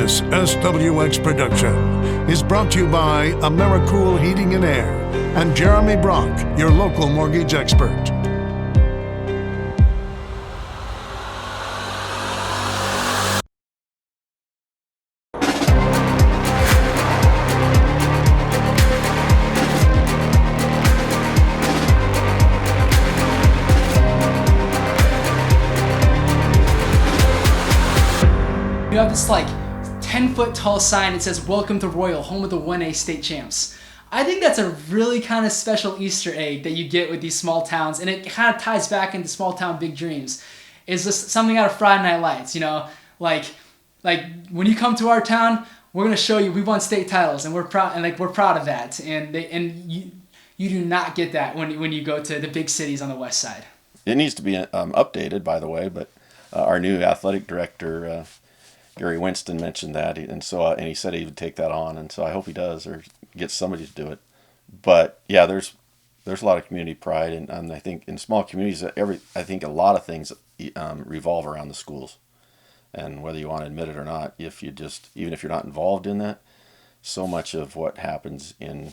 This SWX production is brought to you by AmeriCool Heating and Air and Jeremy Brock, your local mortgage expert. You have this 10-foot tall sign that says "Welcome to Royal, home of the 1A state champs." I think that's a really kind of special Easter egg that you get with these small towns, and it kind of ties back into small town big dreams. It's just something out of Friday Night Lights, like when you come to our town, we're gonna show you we won state titles, and we're proud, and we're proud of that. And you do not get that when you go to the big cities on the west side. It needs to be updated, by the way, but our new athletic director, Gary Winston, mentioned that, and he said he would take that on, and so I hope he does, or gets somebody to do it. But yeah, there's a lot of community pride, and I think in small communities, I think a lot of things revolve around the schools, and whether you want to admit it or not, even if you're not involved in that, so much of what happens in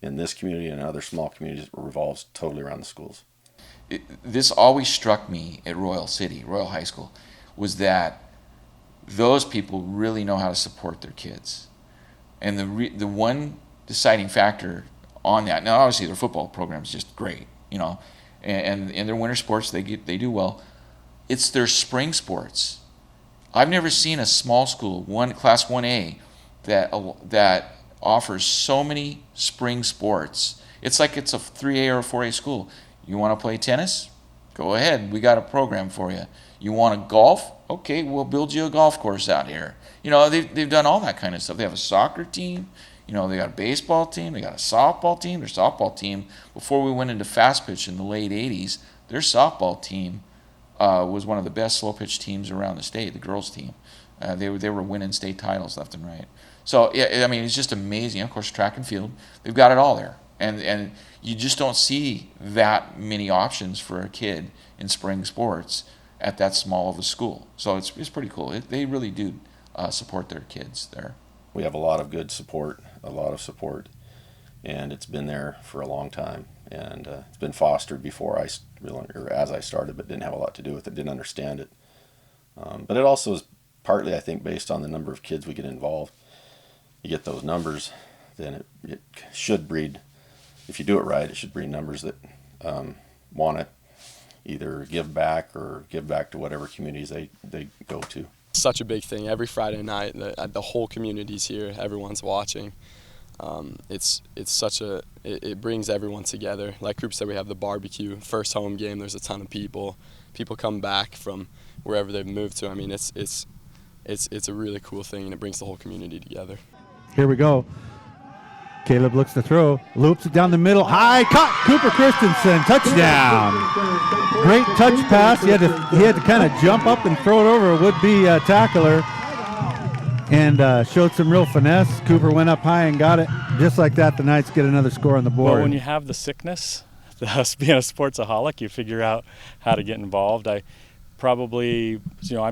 this community and other small communities revolves totally around the schools. This always struck me at Royal High School, was that those people really know how to support their kids. And the one deciding factor on that, now obviously their football program is just great, and in their winter sports they do well. It's their spring sports. I've never seen a small school, class 1A, that offers so many spring sports. It's like it's a 3A or a 4A school. You want to play tennis? Go ahead, we got a program for you. You want to golf? Okay, we'll build you a golf course out here. They've done all that kind of stuff. They have a soccer team. They got a baseball team. They got a softball team. Their softball team, before we went into fast pitch in the late 80s, their softball team was one of the best slow pitch teams around the state, the girls team. They were winning state titles left and right. So, yeah, I mean, it's just amazing. Of course, track and field, they've got it all there. And you just don't see that many options for a kid in spring sports at that small of a school. So it's pretty cool. They really do support their kids there. We have a lot of good support, and it's been there for a long time. And it's been fostered before as I started, but didn't have a lot to do with it, didn't understand it. But it also is partly, I think, based on the number of kids we get involved. You get those numbers, then it should breed, if you do it right, it should breed numbers that want to either give back to whatever communities they go to. Such a big thing. Every Friday night, the whole community's here. Everyone's watching. It brings everyone together. Like Cooper said, we have the barbecue. First home game, there's a ton of people. People come back from wherever they've moved to. I mean, it's a really cool thing, and it brings the whole community together. Here we go. Caleb looks to throw, loops it down the middle, high, caught, Cooper Christensen, touchdown. Great touch pass. He had to kind of jump up and throw it over a would-be tackler, and showed some real finesse. Cooper went up high and got it. Just like that, the Knights get another score on the board. Well, when you have the sickness, us being a sportsaholic, you figure out how to get involved. I'm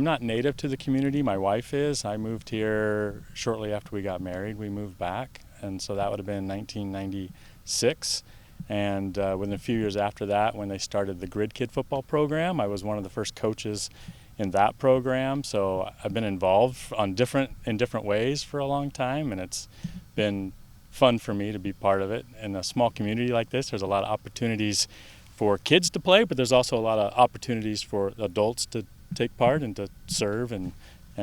not native to the community. My wife is. I moved here shortly after we got married. We moved back, and so that would have been 1996. And within a few years after that, when they started the Grid Kid football program, I was one of the first coaches in that program. So I've been involved in different ways for a long time, and it's been fun for me to be part of it. In a small community like this, there's a lot of opportunities for kids to play, but there's also a lot of opportunities for adults to take part and to serve and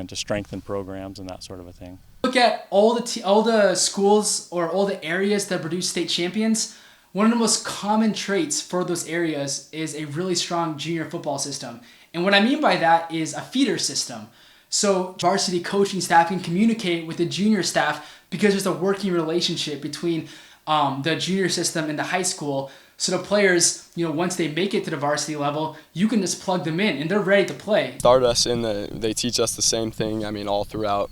to strengthen programs and that sort of a thing. Look at all the schools or all the areas that produce state champions. One of the most common traits for those areas is a really strong junior football system. And what I mean by that is a feeder system. So varsity coaching staff can communicate with the junior staff because there's a working relationship between the junior system and the high school. So the players, once they make it to the varsity level, you can just plug them in and they're ready to play. They teach us the same thing, all throughout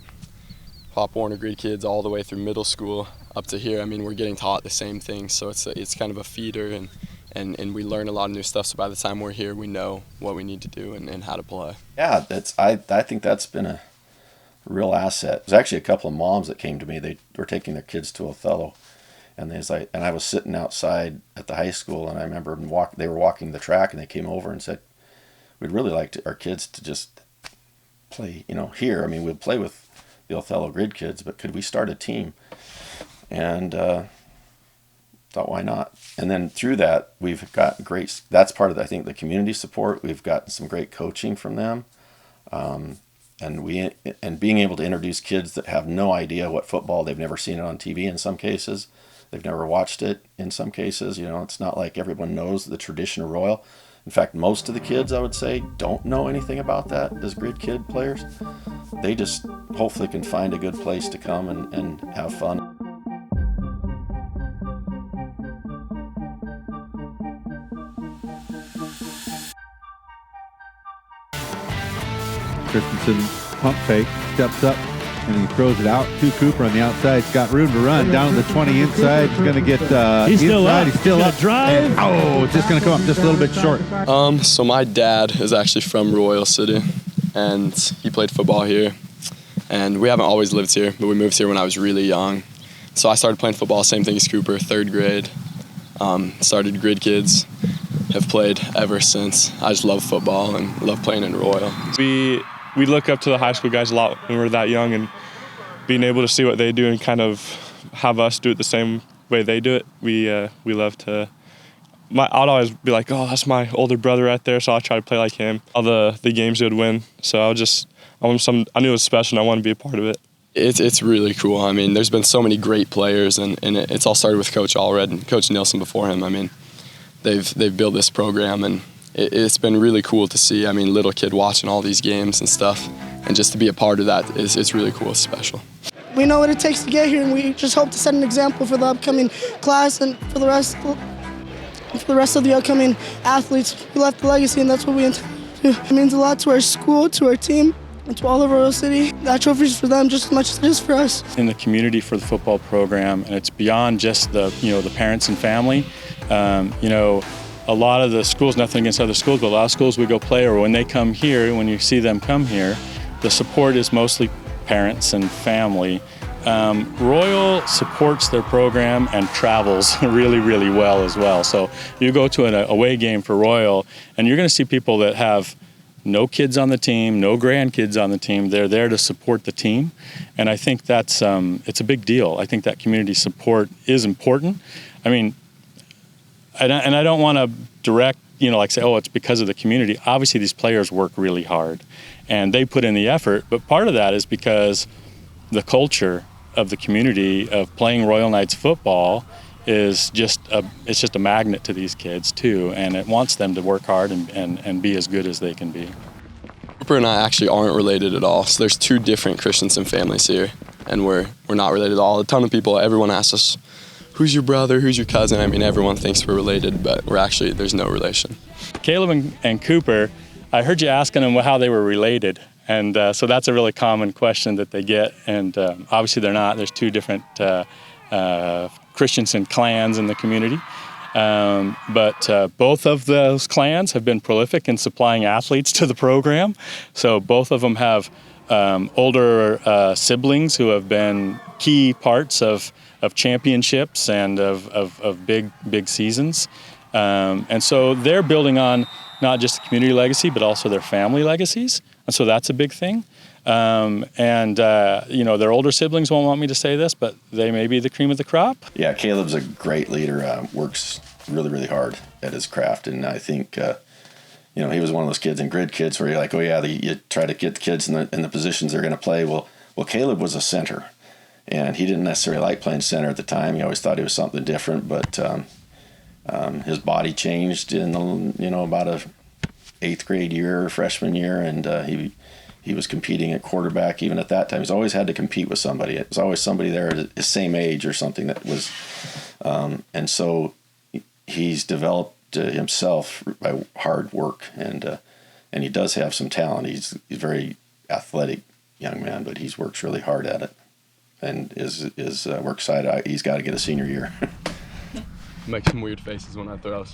Pop Warner Grid Kids, all the way through middle school up to here. We're getting taught the same thing, so it's kind of a feeder, and we learn a lot of new stuff, so by the time we're here, we know what we need to do and how to play. Yeah, I think that's been real asset. It was actually a couple of moms that came to me. They were taking their kids to Othello, and I was sitting outside at the high school, and I remember they were walking the track, and they came over and said, "We'd really like our kids to just play, here. I mean, we'll play with the Othello Grid kids, but could we start a team?" And thought, why not? And then through that, we've got that's part of, I think, the community support. We've gotten some great coaching from them. And being able to introduce kids that have no idea what football, they've never seen it on TV in some cases. They've never watched it in some cases. It's not like everyone knows the tradition of Royal. In fact, most of the kids, I would say, don't know anything about that as Grid Kid players. They just hopefully can find a good place to come and have fun. Christensen pump fake, steps up, and he throws it out to Cooper on the outside. He's got room to run down to the 20 inside. He's going to get he's still inside. up. He's still up. Drive. And, it's just going to come up just a little bit short. So my dad is actually from Royal City, and he played football here. And we haven't always lived here, but we moved here when I was really young. So I started playing football, same thing as Cooper, 3rd grade. Started Grid Kids, have played ever since. I just love football and love playing in Royal. We look up to the high school guys a lot when we're that young, and being able to see what they do and kind of have us do it the same way they do it. We love to. I'd always be like, oh, that's my older brother right there, so I'll try to play like him. All the games he would win, so I knew it was special, and I wanted to be a part of it. It's really cool. I mean, there's been so many great players, and it's all started with Coach Allred and Coach Nilsson before him. I mean, they've built this program, and it's been really cool to see. I mean, little kid watching all these games and stuff, and just to be a part of that it's really cool. It's special. We know what it takes to get here, and we just hope to set an example for the upcoming class and for the rest of the upcoming athletes. We left a legacy, and that's what we intend to do. It means a lot to our school, to our team, and to all of Royal City. That trophy is for them just as much as it is for us. In the community for the football program, and it's beyond just the parents and family. A lot of the schools, nothing against other schools, but a lot of schools we go play, or when they come here, when you see them come here, the support is mostly parents and family. Royal supports their program and travels really, really well as well. So you go to an away game for Royal, and you're going to see people that have no kids on the team, no grandkids on the team. They're there to support the team, and I think that's it's a big deal. I think that community support is important. I mean, and I don't want to direct, say, oh, it's because of the community. Obviously, these players work really hard, and they put in the effort. But part of that is because the culture of the community of playing Royal Knights football is just a magnet to these kids too, and it wants them to work hard and be as good as they can be. Cooper and I actually aren't related at all. So there's 2 different Christensen families here, and we're not related at all. A ton of people, everyone asks us, who's your brother, who's your cousin? I mean, everyone thinks we're related, but there's no relation. Caleb and Cooper, I heard you asking them how they were related, and so that's a really common question that they get, and obviously they're not. There's 2 different Christensen clans in the community, but both of those clans have been prolific in supplying athletes to the program, so both of them have older siblings who have been key parts of championships and of big seasons. And so they're building on not just the community legacy, but also their family legacies. And so that's a big thing. Their older siblings won't want me to say this, but they may be the cream of the crop. Yeah, Caleb's a great leader, works really, really hard at his craft. And I think, he was one of those kids in Grid Kids where you're like, oh yeah, you try to get the kids in the positions they're going to play. Well, Caleb was a center. And he didn't necessarily like playing center at the time. He always thought he was something different, but his body changed in about a 8th grade year, freshman year, and he was competing at quarterback even at that time. He's always had to compete with somebody. It was always somebody there his same age or something that was, and so he's developed himself by hard work, and he does have some talent. He's a very athletic young man, but he works really hard at it. And we're excited. He's got to get a senior year. Make some weird faces when I throw.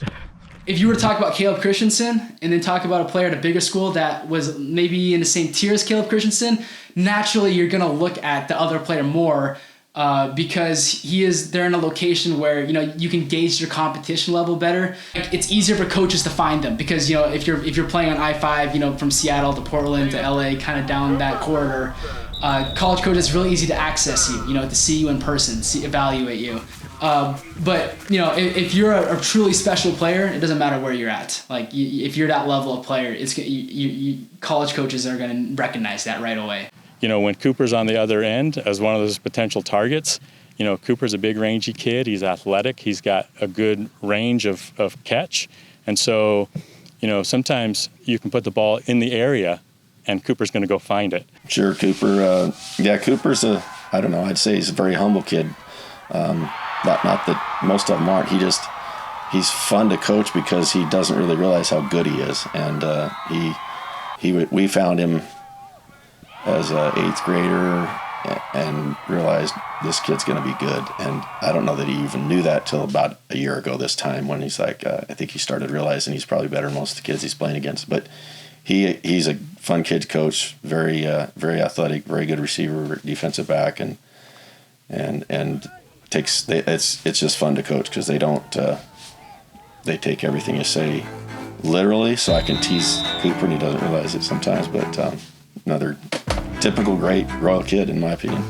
If you were to talk about Caleb Christensen and then talk about a player at a bigger school that was maybe in the same tier as Caleb Christensen, naturally you're going to look at the other player more because they're in a location where, you can gauge your competition level better. It's easier for coaches to find them because, if you're playing on I-5, from Seattle to Portland to LA, kind of down that corridor, college coaches, it's really easy to access you, to see you in person, evaluate you. But if you're a truly special player, it doesn't matter where you're at. Like if you're that level of player, college coaches are going to recognize that right away. When Cooper's on the other end as one of those potential targets, Cooper's a big rangy kid. He's athletic. He's got a good range of catch. And so, sometimes you can put the ball in the area and Cooper's going to go find it. Sure, Cooper. Cooper's I'd say he's a very humble kid. Not that most of them aren't. He's fun to coach because he doesn't really realize how good he is. And we found him as an 8th grader and realized this kid's going to be good. And I don't know that he even knew that till about a year ago this time when he's like, I think he started realizing he's probably better than most of the kids he's playing against. But he's a fun kid to coach, very athletic, very good receiver, defensive back, and it's just fun to coach because they take everything you say literally. So I can tease Cooper and he doesn't realize it sometimes, but another typical great Royal kid in my opinion.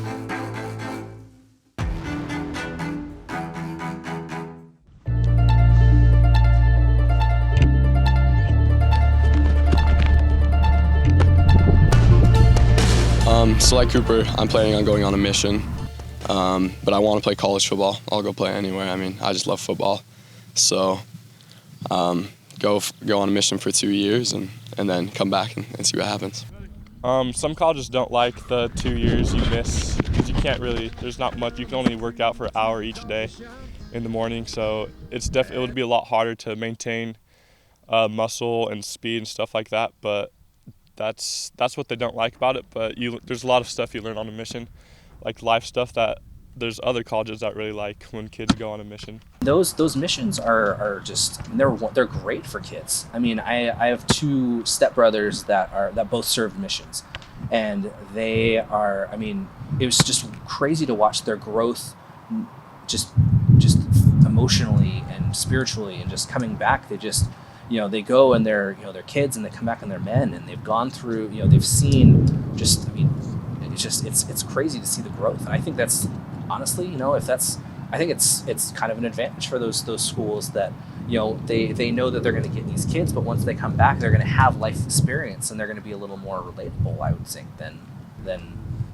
So like Cooper, I'm planning on going on a mission, but I want to play college football. I'll go play anywhere. I just love football. So go on a mission for 2 years and then come back and see what happens. Some colleges don't like the 2 years you miss because you can't really, there's not much, you can only work out for an hour each day in the morning, so it would be a lot harder to maintain muscle and speed and stuff like that, but that's what they don't like about it. But there's a lot of stuff you learn on a mission, like life stuff that there's other colleges that really like when kids go on a mission. Those missions are just, they're great for kids. I have 2 stepbrothers that both served missions, and they are, it was just crazy to watch their growth, just emotionally and spiritually, and just coming back. They just, they go and they're kids, and they come back and they're men, and they've gone through, they've seen just, it's crazy to see the growth. And I think that's, honestly, I think it's kind of an advantage for those schools that, they know that they're going to get these kids, but once they come back, they're going to have life experience, and they're going to be a little more relatable, I would think, than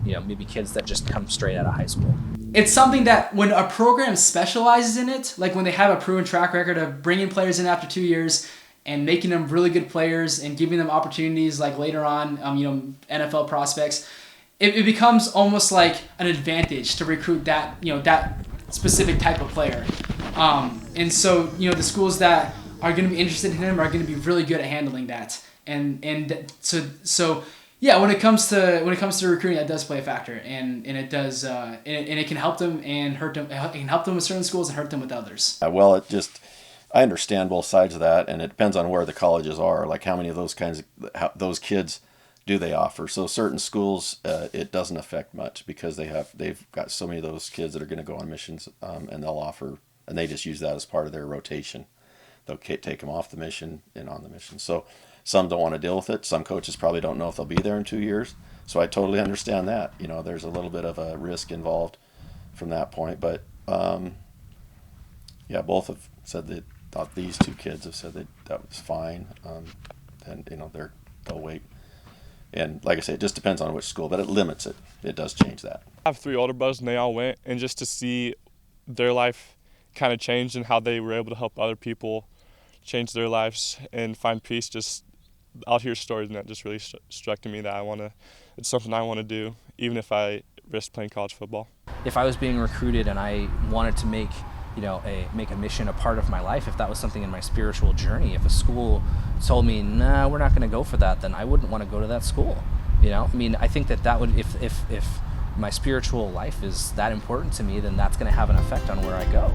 maybe kids that just come straight out of high school. It's something that when a program specializes in it, like when they have a proven track record of bringing players in after 2 years and making them really good players and giving them opportunities like later on, NFL prospects, it becomes almost like an advantage to recruit that specific type of player. And so, the schools that are going to be interested in him are going to be really good at handling that. And so yeah, when it comes to recruiting, that does play a factor, and it does, and it can help them and hurt them. It can help them with certain schools and hurt them with others. Well, I understand both sides of that, and it depends on where the colleges are. Like how many of those kids do they offer? So certain schools, it doesn't affect much because they've got so many of those kids that are going to go on missions, and they'll offer, and they just use that as part of their rotation. They'll take them off the mission and on the mission. So some don't want to deal with it. Some coaches probably don't know if they'll be there in 2 years. So I totally understand that. There's a little bit of a risk involved from that point. But both have said that these 2 kids have said that was fine, and they'll wait. And like I say, it just depends on which school, but it limits it. It does change that. I have 3 older brothers, and they all went, and just to see their life kind of change and how they were able to help other people change their lives and find peace, just I'll hear stories, and that just really struck to me that it's something I want to do, even if I risk playing college football. If I was being recruited and I wanted to make a mission a part of my life, if that was something in my spiritual journey, if a school told me, nah, we're not going to go for that, then I wouldn't want to go to that school. I think that would, if my spiritual life is that important to me, then that's going to have an effect on where I go.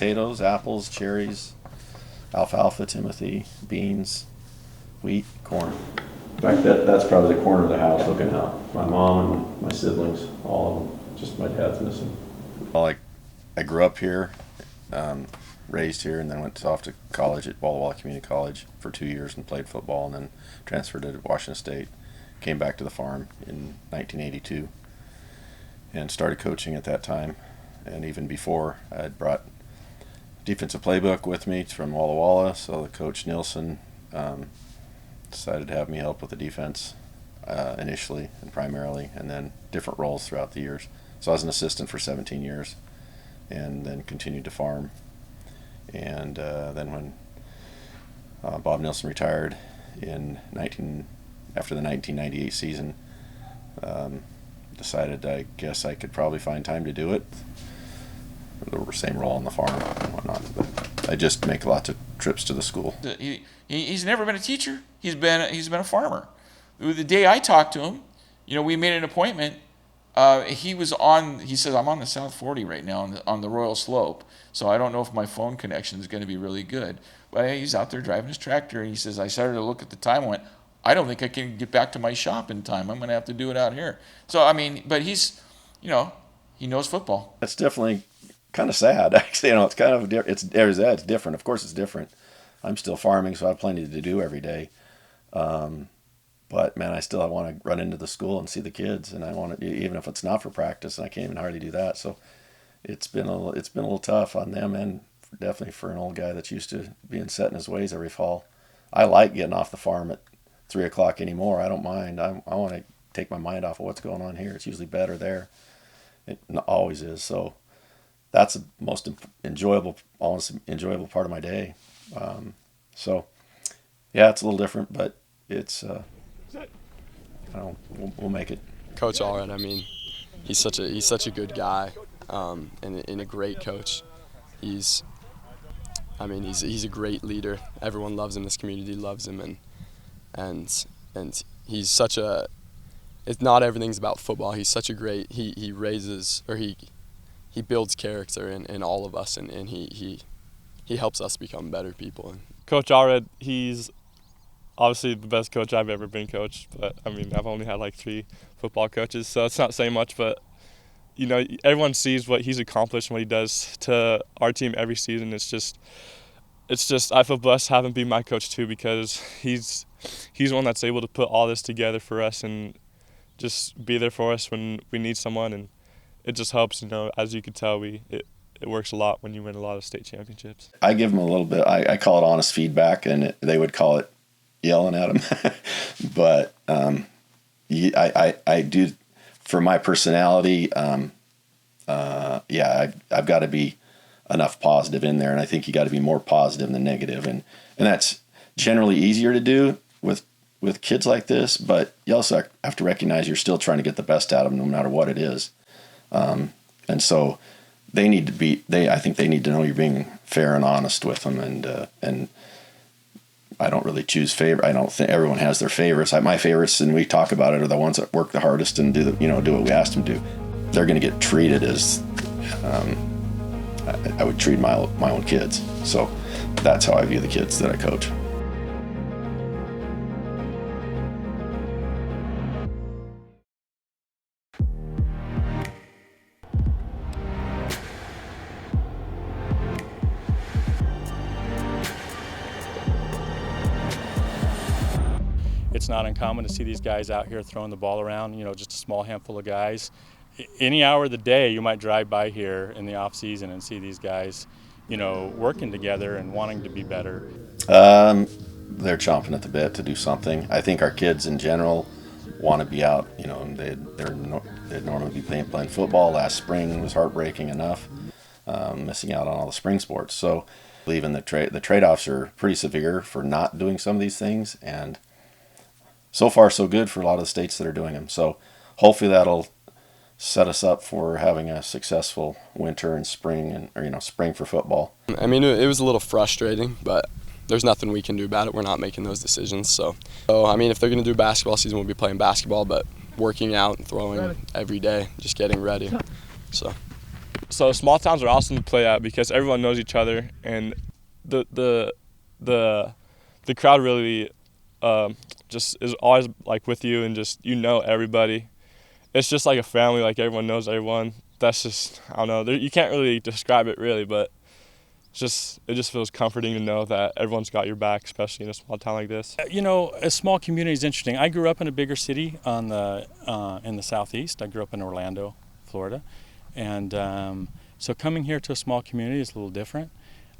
potatoes, apples, cherries, alfalfa, timothy, beans, wheat, corn. In fact, that's probably the corner of the house looking out. My mom and my siblings, all of them. Just my dad's missing. Well, I grew up here, raised here, and then went off to college at Walla Walla Community College for 2 years and played football, and then transferred to Washington State. Came back to the farm in 1982 and started coaching at that time. And even before, I had brought defensive playbook with me from Walla Walla, so the coach Nielsen decided to have me help with the defense initially and primarily, and then different roles throughout the years. So I was an assistant for 17 years and then continued to farm. And then when Bob Nielsen retired after the 1998 season, decided I guess I could probably find time to do it. The same role on the farm and whatnot, but I just make lots of trips to the school. He's never been a teacher. He's been a farmer. The day I talked to him, we made an appointment. He says, I'm on the South 40 right now on the Royal Slope, so I don't know if my phone connection is going to be really good. But he's out there driving his tractor, and he says, I started to look at the time and went, I don't think I can get back to my shop in time. I'm going to have to do it out here. So, but he's, he knows football. It's definitely kind of sad, actually. It's kind of it's different. Of course, it's different. I'm still farming, so I have plenty to do every day. But man, I want to run into the school and see the kids, and I want to, even if it's not for practice, and I can't even hardly do that. So it's been a little tough on them, and definitely for an old guy that's used to being set in his ways every fall. I like getting off the farm at 3 o'clock anymore. I don't mind. I want to take my mind off of what's going on here. It's usually better there. It always is. So that's the most enjoyable part of my day. So yeah, it's a little different, but it's we'll make it. Coach Allred, he's such a good guy, and a great coach. He's a great leader. Everyone loves him. This community loves him, and he's such a. It's not everything's about football. He's such a great. He raises, or he builds character in all of us, and he helps us become better people. Coach Allred, he's obviously the best coach I've ever been coached, but I've only had like 3 football coaches, so it's not saying much, but everyone sees what he's accomplished and what he does to our team every season. It's just I feel blessed to have him be my coach too, because he's one that's able to put all this together for us and just be there for us when we need someone, and it just helps. As you can tell, it works a lot when you win a lot of state championships. I give them a little bit. I call it honest feedback, and they would call it yelling at them. But I do, for my personality. I've got to be enough positive in there, and I think you got to be more positive than negative, and that's generally easier to do with kids like this. But you also have to recognize you're still trying to get the best out of them, no matter what it is. And so they need to be. I think they need to know you're being fair and honest with them, and I don't really choose favor. I don't think everyone has their favorites. My favorites, and we talk about it, are the ones that work the hardest and do what we asked them to do. They're going to get treated as I would treat my own kids. So that's how I view the kids that I coach. It's not uncommon to see these guys out here throwing the ball around, just a small handful of guys. Any hour of the day, you might drive by here in the off season and see these guys, working together and wanting to be better. They're chomping at the bit to do something. I think our kids in general want to be out. They'd normally be playing football. Last spring was heartbreaking enough, missing out on all the spring sports. So, leaving the trade-offs are pretty severe for not doing some of these things, and so far so good for a lot of the states that are doing them. So, hopefully that'll set us up for having a successful winter and spring, or spring for football. It was a little frustrating, but there's nothing we can do about it. We're not making those decisions. So if they're going to do basketball season, we'll be playing basketball, but working out and throwing every day, just getting ready. So So small towns are awesome to play at because everyone knows each other, and the crowd really just is always like with you, and just everybody. It's just like a family, like everyone knows everyone. That's just, I don't know, you can't really describe it really, but it just feels comforting to know that everyone's got your back, especially in a small town like this. A small community is interesting. I grew up in a bigger city in the southeast. I grew up in Orlando, Florida, and so coming here to a small community is a little different.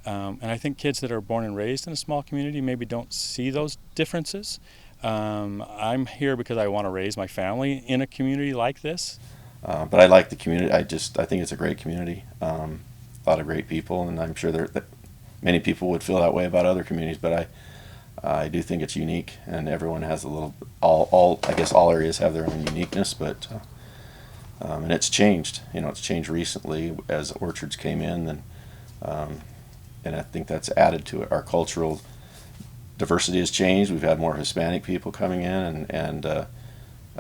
And I think kids that are born and raised in a small community maybe don't see those differences. I'm here because I want to raise my family in a community like this. But I like the community. I think it's a great community. A lot of great people, and I'm sure that many people would feel that way about other communities. But I do think it's unique, and everyone has a little. I guess all areas have their own uniqueness, but and it's changed. It's changed recently as orchards came in, and I think that's added to it. Our cultural diversity has changed. We've had more Hispanic people coming in, and I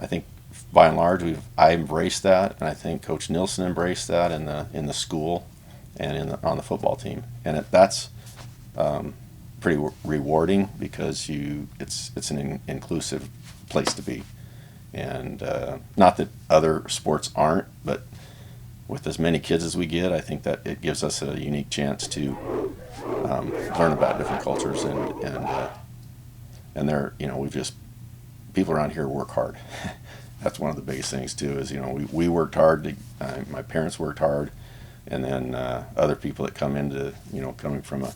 think by and large I embraced that, and I think Coach Nilsson embraced that in the school and on the football team, and that's pretty rewarding because it's an inclusive place to be, and not that other sports aren't, but with as many kids as we get, I think that it gives us a unique chance to learn about different cultures, and they're people around here work hard. That's one of the biggest things too. Is we worked hard. My parents worked hard, and then other people that come into coming from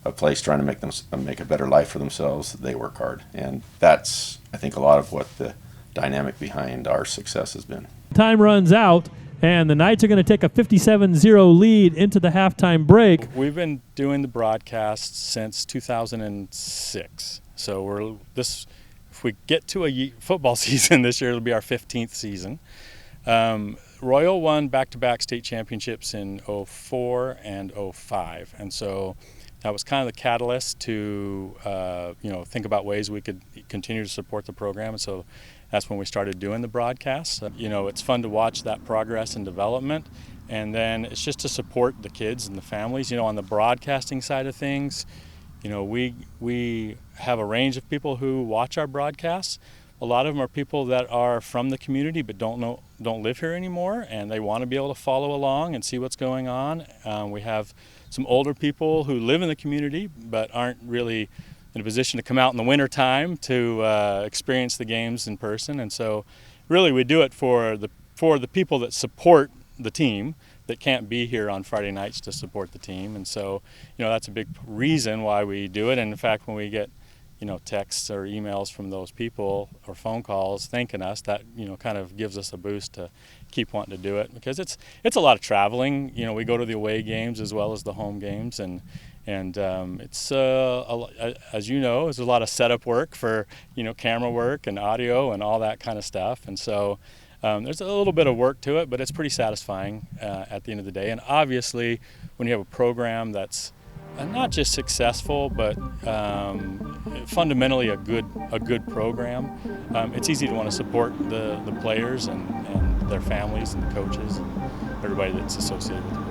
a place trying to make a better life for themselves, they work hard, and that's I think a lot of what the dynamic behind our success has been. Time runs out, and the Knights are going to take a 57-0 lead into the halftime break. We've been doing the broadcast since 2006, so if we get to a football season this year, it'll be our 15th season. Royal won back-to-back state championships in 04 and 05, and so that was kind of the catalyst to think about ways we could continue to support the program, and so that's when we started doing the broadcasts. It's fun to watch that progress and development, and then it's just to support the kids and the families. On the broadcasting side of things, we have a range of people who watch our broadcasts. A lot of them are people that are from the community but don't live here anymore, and they want to be able to follow along and see what's going on. We have some older people who live in the community but aren't really in a position to come out in the winter time to experience the games in person, and so really we do it for the people that support the team that can't be here on Friday nights to support the team, and so that's a big reason why we do it. And in fact, when we get texts or emails from those people or phone calls thanking us, that kind of gives us a boost to keep wanting to do it, because it's a lot of traveling. We go to the away games as well as the home games, and it's as there's a lot of setup work for camera work and audio and all that kind of stuff, and so there's a little bit of work to it, but it's pretty satisfying at the end of the day. And obviously, when you have a program that's not just successful, but fundamentally a good program, it's easy to want to support the players and their families and the coaches and everybody that's associated with the program.